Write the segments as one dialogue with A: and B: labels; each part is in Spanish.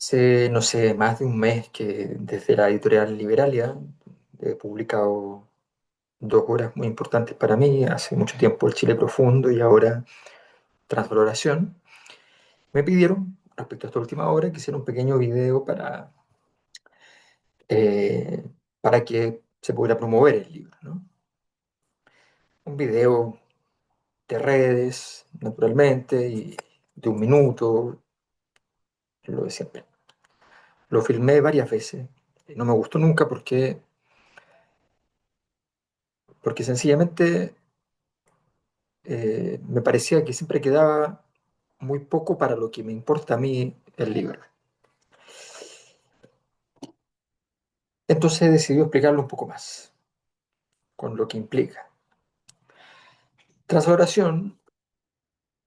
A: Hace, no sé, más de un mes que desde la editorial Liberalia he publicado dos obras muy importantes para mí, hace mucho tiempo El Chile Profundo y ahora Transvaloración. Me pidieron, respecto a esta última obra, que hiciera un pequeño video eh, para que se pudiera promover el libro, ¿no? Un video de redes, naturalmente, y de un minuto, lo de siempre. Lo filmé varias veces, y no me gustó nunca porque sencillamente me parecía que siempre quedaba muy poco para lo que me importa a mí el libro. Entonces decidí explicarlo un poco más, con lo que implica. Tras la oración,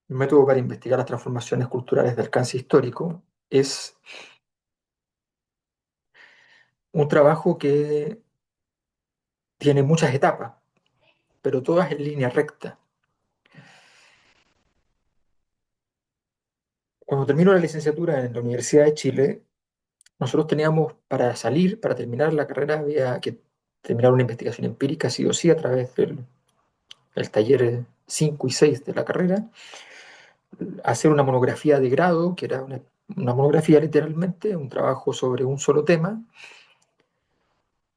A: el método para investigar las transformaciones culturales de alcance histórico es un trabajo que tiene muchas etapas, pero todas en línea recta. Cuando termino la licenciatura en la Universidad de Chile, nosotros teníamos para salir, para terminar la carrera, había que terminar una investigación empírica, sí o sí, a través del el taller 5 y 6 de la carrera, hacer una monografía de grado, que era una monografía literalmente, un trabajo sobre un solo tema,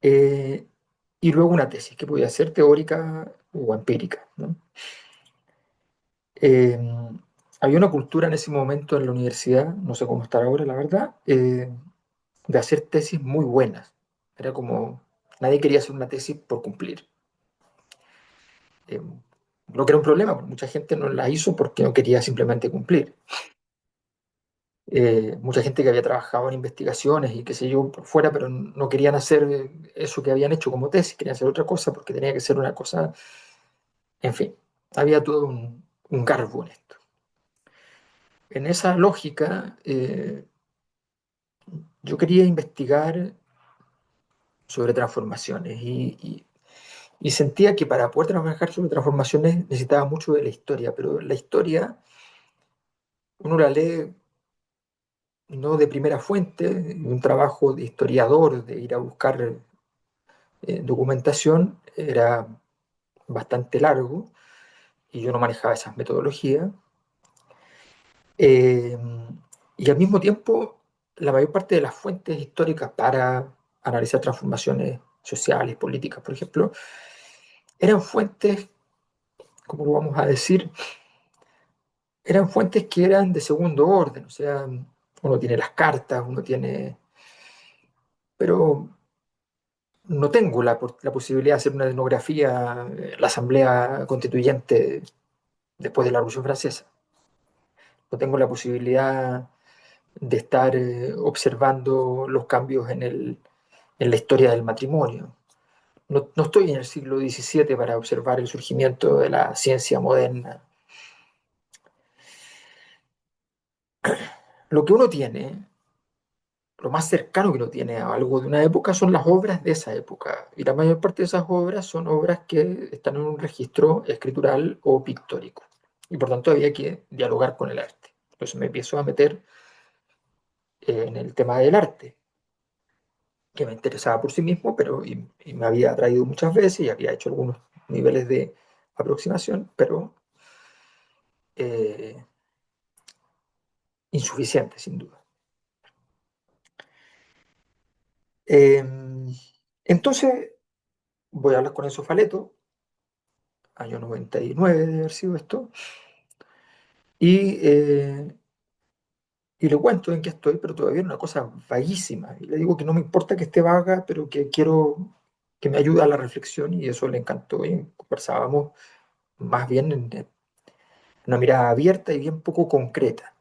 A: eh, y luego una tesis que podía ser teórica o empírica, ¿no? Eh, Había una cultura en ese momento en la universidad, no sé cómo está ahora, la verdad, de hacer tesis muy buenas. Era como, nadie quería hacer una tesis por cumplir. Eh, lo que era un problema, porque mucha gente no la hizo porque no quería simplemente cumplir. Mucha gente que había trabajado en investigaciones y qué sé yo por fuera, pero no querían hacer eso que habían hecho como tesis, querían hacer otra cosa porque tenía que ser una cosa, en fin, había todo un garbo en esto. En esa lógica, yo quería investigar sobre transformaciones y sentía que para poder trabajar sobre transformaciones necesitaba mucho de la historia, pero la historia uno la lee no de primera fuente, de un trabajo de historiador, de ir a buscar documentación, era bastante largo y yo no manejaba esas metodologías. Eh, y al mismo tiempo, la mayor parte de las fuentes históricas para analizar transformaciones sociales, políticas, por ejemplo, eran fuentes, como lo vamos a decir, eran fuentes que eran de segundo orden, o sea, uno tiene las cartas, uno tiene, pero no tengo la posibilidad de hacer una etnografía, la Asamblea Constituyente después de la Revolución Francesa. No tengo la posibilidad de estar observando los cambios en la historia del matrimonio. No estoy en el siglo XVII para observar el surgimiento de la ciencia moderna. Lo que uno tiene, lo más cercano que uno tiene a algo de una época son las obras de esa época. Y la mayor parte de esas obras son obras que están en un registro escritural o pictórico. Y por tanto había que dialogar con el arte. Entonces me empiezo a meter en el tema del arte, que me interesaba por sí mismo, pero y me había atraído muchas veces y había hecho algunos niveles de aproximación, pero eh, insuficiente, sin duda. Eh, entonces, voy a hablar con Enzo Faleto, año 99 de haber sido esto, y, eh, y le cuento en qué estoy, pero todavía es una cosa vaguísima. Y le digo que no me importa que esté vaga, pero que quiero que me ayude a la reflexión, y eso le encantó, y conversábamos más bien en una mirada abierta y bien poco concreta.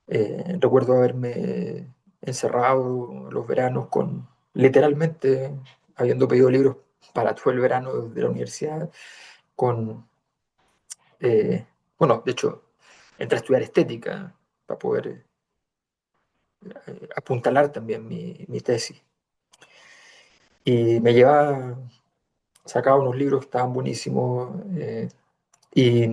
A: Recuerdo haberme encerrado los veranos con, literalmente, habiendo pedido libros para todo el verano de la universidad, con, eh, bueno, de hecho, entré a estudiar estética para poder apuntalar también mi tesis. Y me llevaba, sacaba unos libros que estaban buenísimos, y,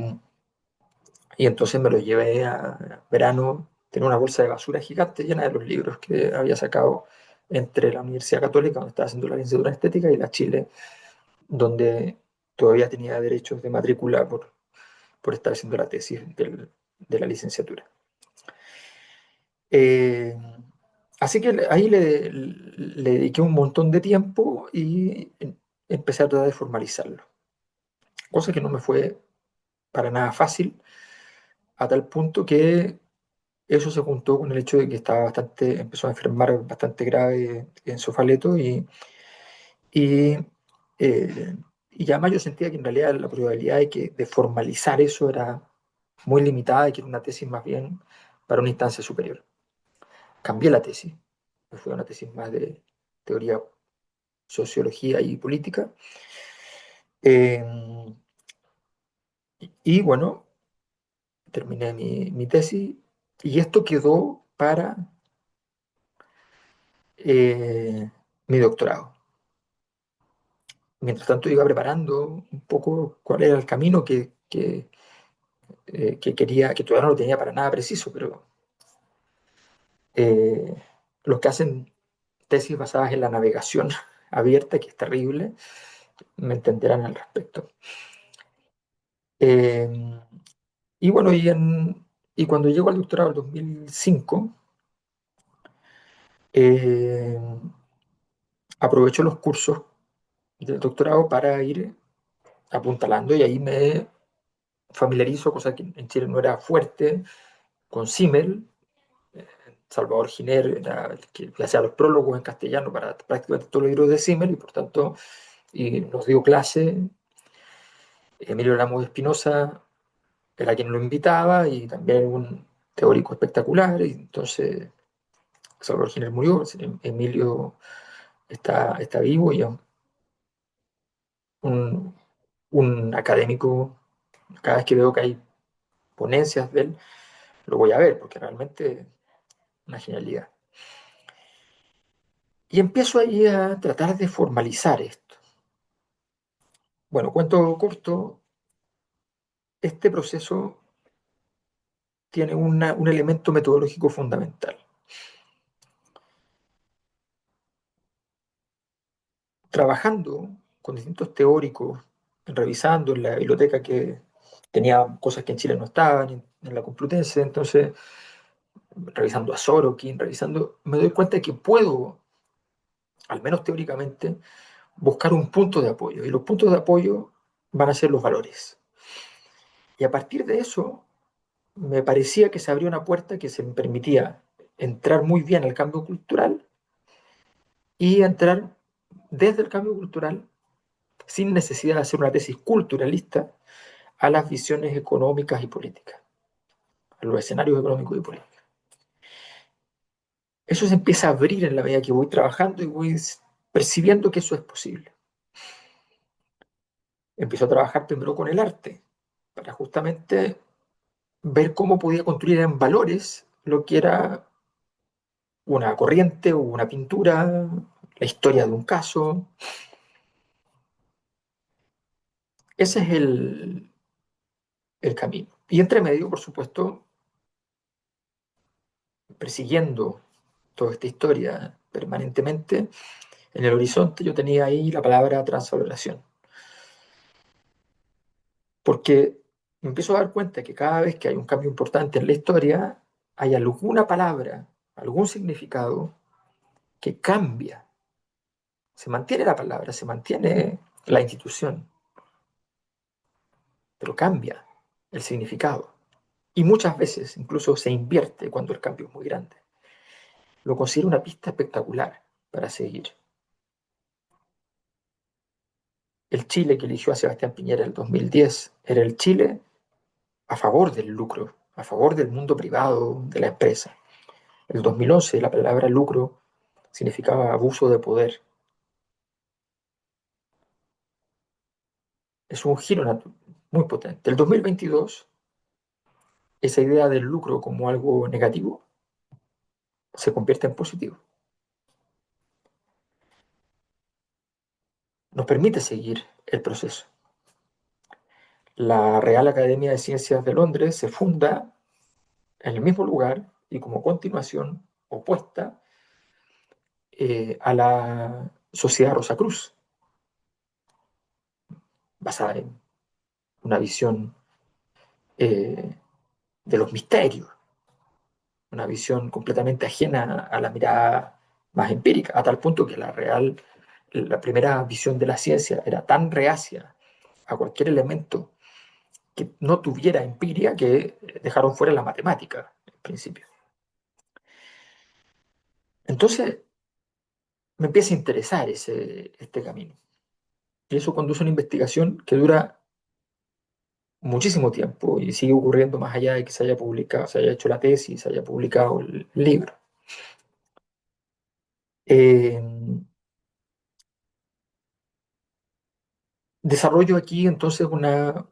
A: y entonces me los llevé a verano tenía una bolsa de basura gigante llena de los libros que había sacado entre la Universidad Católica, donde estaba haciendo la licenciatura en estética, y la Chile, donde todavía tenía derechos de matrícula por estar haciendo la tesis de la licenciatura. Eh, Así que ahí le dediqué un montón de tiempo y empecé a tratar de formalizarlo, cosa que no me fue para nada fácil, a tal punto que eso se juntó con el hecho de que empezó a enfermar bastante grave en Sofaleto y, eh, y además yo sentía que en realidad la probabilidad de formalizar eso era muy limitada y que era una tesis más bien para una instancia superior. Cambié la tesis, fue una tesis más de teoría, sociología y política. Eh, y bueno, terminé mi tesis y esto quedó para mi doctorado. Mientras tanto iba preparando un poco cuál era el camino que quería, que todavía no lo tenía para nada preciso, pero eh, los que hacen tesis basadas en la navegación abierta, que es terrible, me entenderán al respecto. Eh, y bueno, y cuando llego al doctorado en 2005, eh, aprovecho los cursos del doctorado para ir apuntalando y ahí me familiarizo, cosa que en Chile no era fuerte, con Simmel. Salvador Giner era el que hacía los prólogos en castellano para prácticamente todos los libros de Simmel y por tanto y nos dio clase. Emilio Ramos de Espinosa era quien lo invitaba y también un teórico espectacular. Y entonces Salvador Giner murió, Emilio está vivo y es un, un académico. Cada vez que veo que hay ponencias de él, lo voy a ver porque realmente es una genialidad. Y empiezo ahí a tratar de formalizar esto. Bueno, cuento corto, este proceso tiene un elemento metodológico fundamental. Trabajando con distintos teóricos, revisando en la biblioteca que tenía cosas que en Chile no estaban, en la Complutense, entonces revisando a Sorokin, me doy cuenta de que puedo, al menos teóricamente, buscar un punto de apoyo. Y los puntos de apoyo van a ser los valores. Y a partir de eso, me parecía que se abrió una puerta que se me permitía entrar muy bien al cambio cultural y entrar desde el cambio cultural, sin necesidad de hacer una tesis culturalista, a las visiones económicas y políticas, a los escenarios económicos y políticos. Eso se empieza a abrir en la medida que voy trabajando y voy percibiendo que eso es posible. Empiezo a trabajar primero con el arte, para justamente ver cómo podía construir en valores lo que era una corriente o una pintura, la historia de un caso. Ese es el camino. Y entre medio, por supuesto, persiguiendo toda esta historia permanentemente, en el horizonte yo tenía ahí la palabra transvaloración. Porque me empiezo a dar cuenta que cada vez que hay un cambio importante en la historia, hay alguna palabra, algún significado que cambia. Se mantiene la palabra, se mantiene la institución, pero cambia el significado. Y muchas veces incluso se invierte cuando el cambio es muy grande. Lo considero una pista espectacular para seguir. El Chile que eligió a Sebastián Piñera en el 2010 era el Chile a favor del lucro, a favor del mundo privado, de la empresa. En el 2011 la palabra lucro significaba abuso de poder. Es un giro muy potente. El 2022, esa idea del lucro como algo negativo se convierte en positivo. Nos permite seguir el proceso. La Real Academia de Ciencias de Londres se funda en el mismo lugar y como continuación opuesta a la Sociedad Rosacruz, basada en una visión eh, de los misterios, una visión completamente ajena a la mirada más empírica, a tal punto que la primera visión de la ciencia era tan reacia a cualquier elemento que no tuviera empiria que dejaron fuera la matemática en principio. Entonces me empieza a interesar este camino. Y eso conduce a una investigación que dura muchísimo tiempo y sigue ocurriendo más allá de que se haya publicado, se haya hecho la tesis, se haya publicado el libro. Eh, Desarrollo aquí entonces una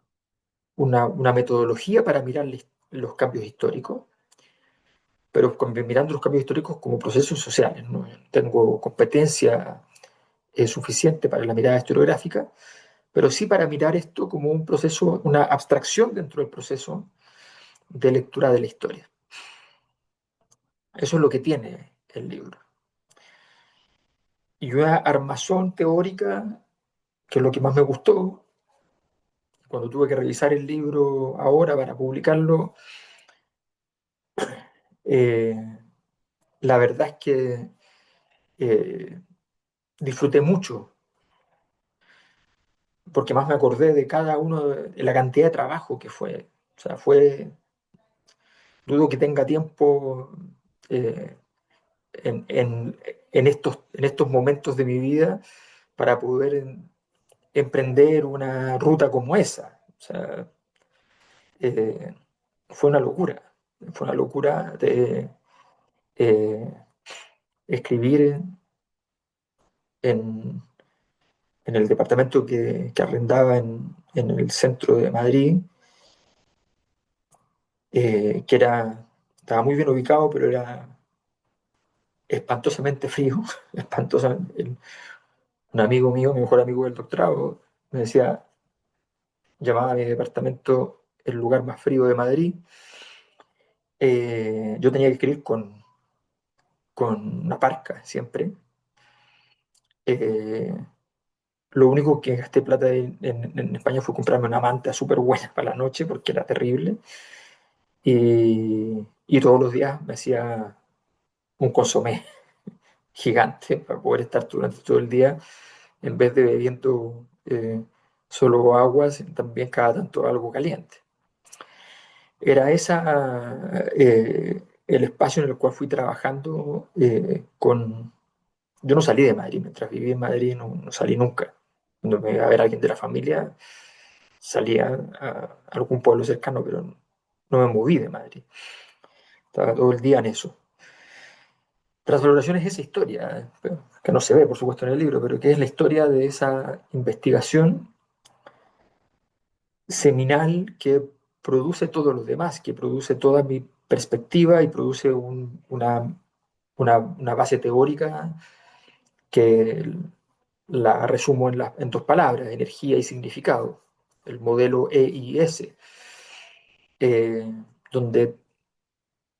A: metodología para mirar los cambios históricos, pero mirando los cambios históricos como procesos sociales. No tengo competencia suficiente para la mirada historiográfica, pero sí para mirar esto como un proceso, una abstracción dentro del proceso de lectura de la historia. Eso es lo que tiene el libro. Y una armazón teórica, que es lo que más me gustó, cuando tuve que revisar el libro ahora para publicarlo, eh, la verdad es que eh, disfruté mucho, porque más me acordé de cada uno, de la cantidad de trabajo que fue. O sea, dudo que tenga tiempo eh, en estos momentos de mi vida para poder emprender una ruta como esa. O sea, eh, fue fue una locura de eh, escribir en, en el departamento que arrendaba en el centro de Madrid, que estaba muy bien ubicado, pero era espantosamente frío, espantosamente. Un amigo mío, mi mejor amigo del doctorado, me decía, llamaba a mi departamento el lugar más frío de Madrid. Yo tenía que escribir con una parca siempre. Eh, lo único que gasté plata en España fue comprarme una manta súper buena para la noche porque era terrible. Y todos los días me hacía un consomé gigante para poder estar durante todo el día, en vez de bebiendo solo aguas, también cada tanto algo caliente. Era el espacio en el cual fui trabajando Yo no salí de Madrid, mientras viví en Madrid no salí nunca. Cuando me iba a ver a alguien de la familia, salía a algún pueblo cercano, pero no me moví de Madrid. Estaba todo el día en eso. Transvaloración es esa historia, que no se ve, por supuesto, en el libro, pero que es la historia de esa investigación seminal que produce todo lo demás, que produce toda mi perspectiva y produce una base teórica que la resumo en dos palabras, energía y significado, el modelo EIS, eh, donde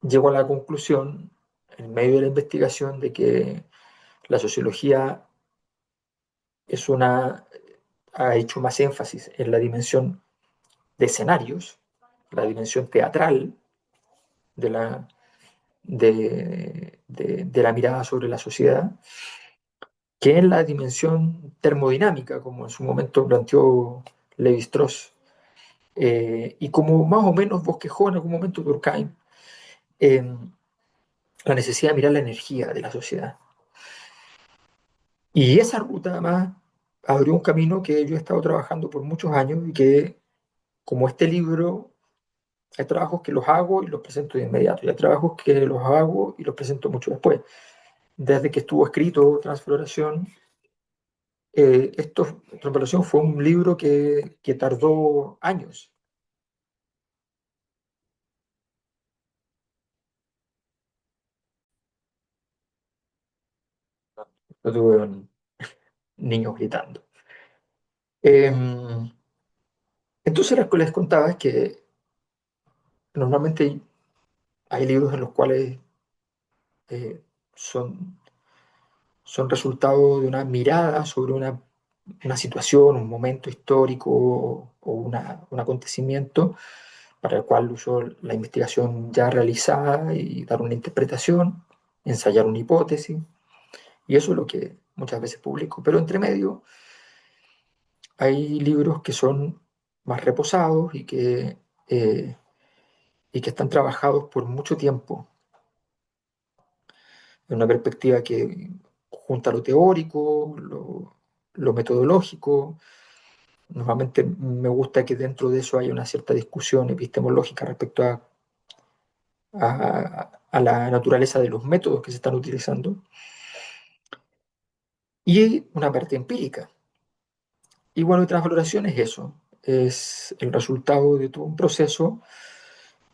A: llego a la conclusión, en medio de la investigación, de que la sociología es ha hecho más énfasis en la dimensión de escenarios, la dimensión teatral de de la mirada sobre la sociedad, que en la dimensión termodinámica, como en su momento planteó Lévi-Strauss, y como más o menos bosquejó en algún momento Durkheim, la necesidad de mirar la energía de la sociedad. Y esa ruta además abrió un camino que yo he estado trabajando por muchos años y que, como este libro, hay trabajos que los hago y los presento de inmediato, y hay trabajos que los hago y los presento mucho después. Desde que estuvo escrito Transfloración, Transfloración fue un libro que tardó años. Lo tuve niños gritando. Entonces lo que les contaba es que normalmente hay libros en los cuales eh, son, son resultado de una mirada sobre una situación, un momento histórico o un acontecimiento para el cual uso la investigación ya realizada y dar una interpretación, ensayar una hipótesis, y eso es lo que muchas veces publico. Pero entre medio hay libros que son más reposados eh, y que están trabajados por mucho tiempo, en una perspectiva que junta lo teórico, lo metodológico. Normalmente me gusta que dentro de eso haya una cierta discusión epistemológica respecto a la naturaleza de los métodos que se están utilizando y una parte empírica. Y bueno, otras valoraciones, eso es el resultado de todo un proceso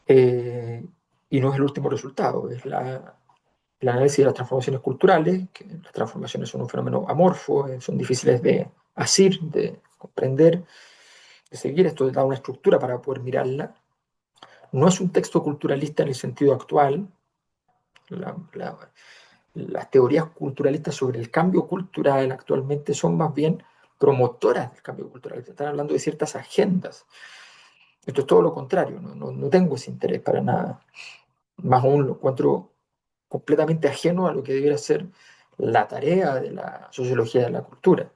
A: eh, y no es el último resultado, es el análisis de las transformaciones culturales, que las transformaciones son un fenómeno amorfo, son difíciles de asir, de comprender, de seguir. Esto da una estructura para poder mirarla. No es un texto culturalista en el sentido actual. La, la, las teorías culturalistas sobre el cambio cultural actualmente son más bien promotoras del cambio cultural. Están hablando de ciertas agendas. Esto es todo lo contrario, no tengo ese interés para nada. Más aún lo encuentro completamente ajeno a lo que debiera ser la tarea de la sociología de la cultura.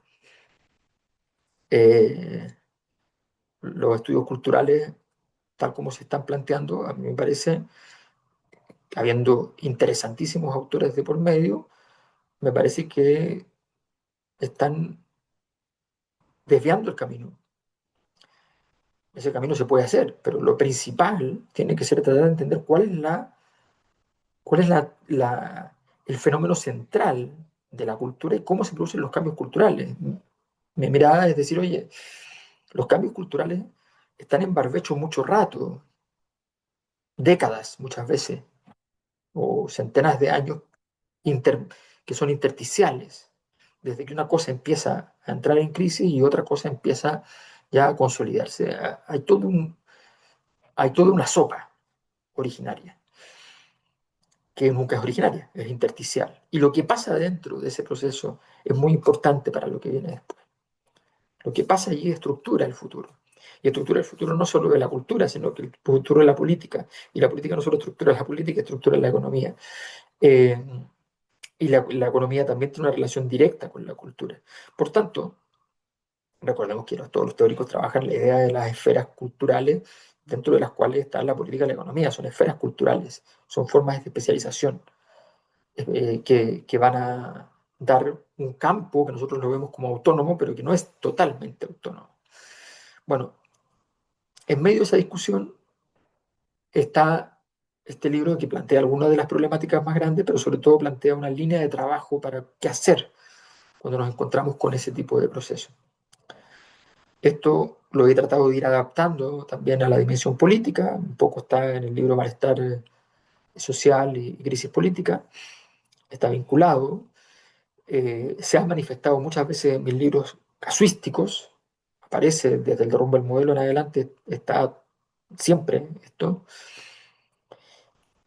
A: Eh, los estudios culturales, tal como se están planteando, a mí me parece, habiendo interesantísimos autores de por medio, me parece que están desviando el camino. Ese camino se puede hacer, pero lo principal tiene que ser tratar de entender el fenómeno central de la cultura y cómo se producen los cambios culturales. Mi mirada es decir, oye, los cambios culturales están en barbecho mucho rato, décadas muchas veces, o centenas de años inter- que son intersticiales, desde que una cosa empieza a entrar en crisis y otra cosa empieza ya a consolidarse. Hay toda una sopa originaria, que nunca es originaria, es intersticial. Y lo que pasa dentro de ese proceso es muy importante para lo que viene después. Lo que pasa allí estructura el futuro. Y estructura el futuro no solo de la cultura, sino que el futuro de la política. Y la política no solo estructura la política, estructura la economía. Eh, y la economía también tiene una relación directa con la cultura. Por tanto, recordemos que todos los teóricos trabajan la idea de las esferas culturales, dentro de las cuales está la política y la economía. Son esferas culturales, son formas de especialización que van a dar un campo que nosotros lo vemos como autónomo, pero que no es totalmente autónomo. Bueno, en medio de esa discusión está este libro que plantea algunas de las problemáticas más grandes, pero sobre todo plantea una línea de trabajo para qué hacer cuando nos encontramos con ese tipo de procesos. Esto lo he tratado de ir adaptando también a la dimensión política, un poco está en el libro Malestar Social y Crisis Política, está vinculado. Se ha manifestado muchas veces en mis libros casuísticos, aparece desde el derrumbe del modelo en adelante, está siempre esto,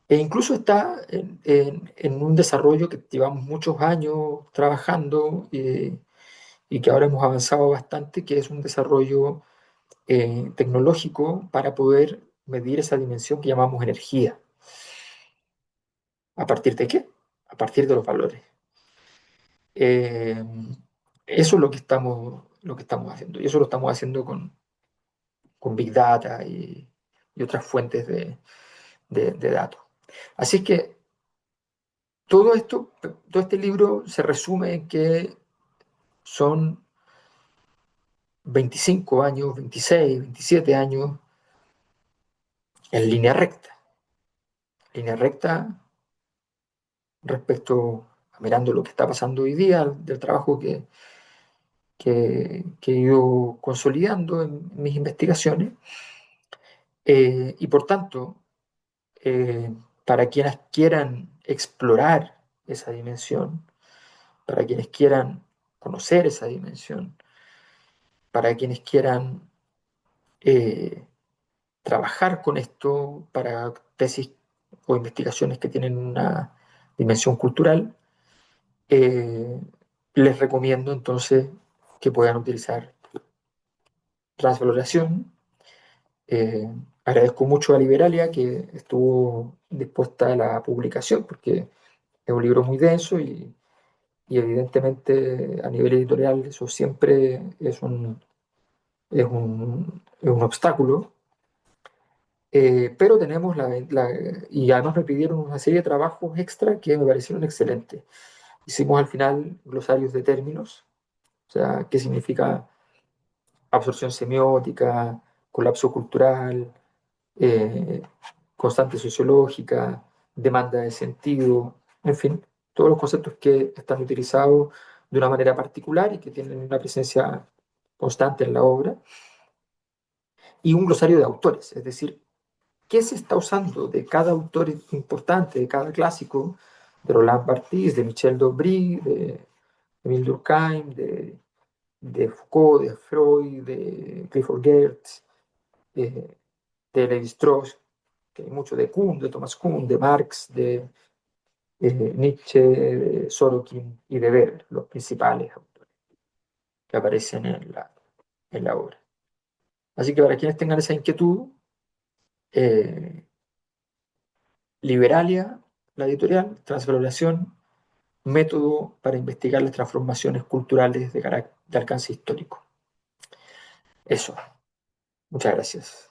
A: e incluso está en un desarrollo que llevamos muchos años trabajando y que ahora hemos avanzado bastante, que es un desarrollo tecnológico para poder medir esa dimensión que llamamos energía. ¿A partir de qué? A partir de los valores. Eh, Eso es lo que estamos haciendo. Y eso lo estamos haciendo con Big Data y otras fuentes de datos. Así que todo esto, todo este libro se resume en que son 25 años, 26, 27 años en línea recta respecto a mirando lo que está pasando hoy día, del trabajo que he ido consolidando en mis investigaciones. Y por tanto, eh, para quienes quieran explorar esa dimensión, para quienes quieran conocer esa dimensión, para quienes quieran eh, trabajar con esto para tesis o investigaciones que tienen una dimensión cultural, eh, les recomiendo entonces que puedan utilizar transvaloración. Eh, Agradezco mucho a Liberalia que estuvo dispuesta a la publicación, porque es un libro muy denso y evidentemente a nivel editorial eso siempre es un obstáculo. Pero tenemos y además me pidieron una serie de trabajos extra que me parecieron excelentes. Hicimos al final glosarios de términos, o sea, qué significa absorción semiótica, colapso cultural, eh, constante sociológica, demanda de sentido, en fin, todos los conceptos que están utilizados de una manera particular y que tienen una presencia constante en la obra, y un glosario de autores, es decir, qué se está usando de cada autor importante, de cada clásico, de Roland Barthes, de Michel Dobry, de Emile Durkheim, de Foucault, de Freud, de Clifford Geertz, eh, de Levi-Strauss, que hay mucho de Kuhn, de Thomas Kuhn, de Marx, de Nietzsche, de Sorokin y de Weber, los principales autores que aparecen en la obra. Así que para quienes tengan esa inquietud, eh, Liberalia, la editorial, Transvaloración, método para investigar las transformaciones culturales de alcance histórico. Eso, muchas gracias.